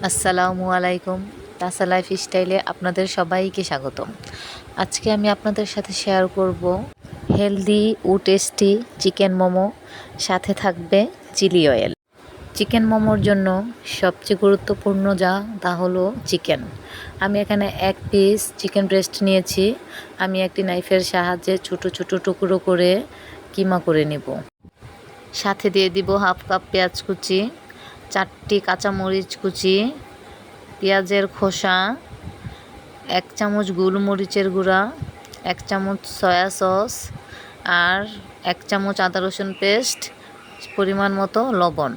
আসসালামু আলাইকুম। তাসা লাইফ স্টাইলে আপনাদের সবাইকে স্বাগতম। আজকে আমি আপনাদের সাথে শেয়ার করব হেলদি ও টেস্টি চিকেন মোমো, সাথে থাকবে চিলি অয়েল। চিকেন মোমোর জন্য সবচেয়ে গুরুত্বপূর্ণ তা হলো চিকেন। আমি এখানে 1 পিস চিকেন ব্রেস্ট নিয়েছি। আমি একটি নাইফের সাহায্যে ছোট ছোট টুকরো করে কিমা করে নেব। সাথে দিয়ে দিব হাফ কাপ পেঁয়াজ কুচি, 4টি কাঁচামরিচ কুচি, পেঁয়াজের খোসা, 1 চামচ গোলমরিচের গুঁড়া, 1 চামচ সয়া সস আর 1 চামচ আদা রসুন পেস্ট, পরিমাণ মতো লবণ।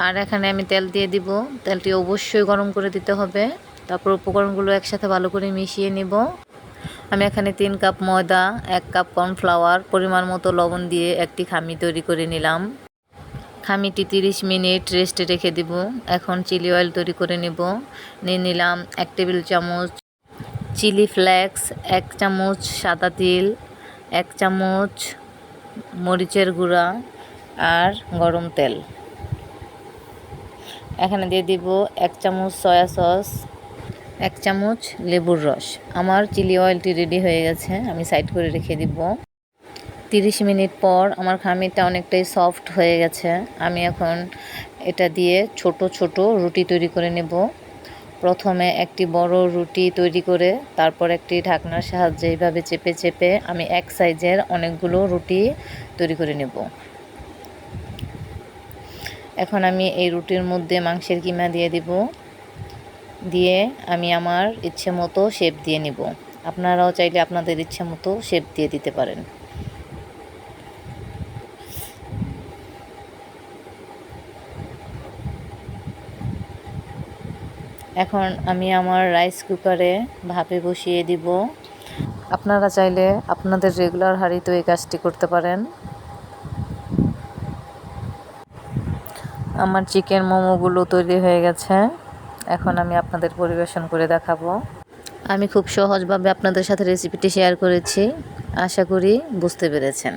আর এখানে আমি তেল দিয়ে দিব। তেলটি অবশ্যই গরম করে দিতে হবে। তারপর উপকরণগুলো একসাথে ভালো করে মিশিয়ে নিব। আমি এখানে 3 কাপ ময়দা, 1 কাপ কর্নফ্লাওয়ার, পরিমাণ মতো লবণ দিয়ে একটি খামি তৈরি করে নিলাম। খামিটি 30 মিনিট রেস্টে রেখে দিব। এখন চিলি অয়েল তৈরি করে নেব। নিয়ে নিলাম 1 টেবিল চামচ চিলি ফ্লেক্স, 1 চামচ সাদা তিল, 1 চামচ মরিচের গুঁড়া আর গরম তেল। এখানে দিয়ে দিব 1 চামচ সয়া সস, 1 চামচ লেবুর রস। আমার চিলি অয়েলটি রেডি হয়ে গেছে, আমি সাইড করে রেখে দিব। 30 মিনিট পর আমার খামিরটা অনেকটাই সফট হয়ে গেছে। আমি এখন এটা দিয়ে ছোট ছোট রুটি তৈরি করে নেব। প্রথমে একটি বড় রুটি তৈরি করে তারপর একটি ঢাকনার সাহায্যে এইভাবে চেপে চেপে আমি এক সাইজের অনেকগুলো রুটি তৈরি করে নেব। এখন আমি এই রুটির মধ্যে মাংসের কিমা দিয়ে দিব। দিয়ে আমি আমার ইচ্ছে মতো শেপ দিয়ে নিব। আপনারাও চাইলে আপনাদের ইচ্ছে মতো শেপ দিয়ে দিতে পারেন। এখন আমি আমার রাইস কুকারে ভাপে বসিয়ে দিব। আপনারা চাইলে আপনাদের রেগুলার হাঁড়িতেও এই কাজটি করতে পারেন। আমার চিকেন মোমোগুলো তৈরি হয়ে গেছে। এখন আমি আপনাদের পরিবেশন করে দেখাবো। আমি খুব সহজভাবে আপনাদের সাথে রেসিপিটি শেয়ার করেছি। আশা করি বুঝতে পেরেছেন।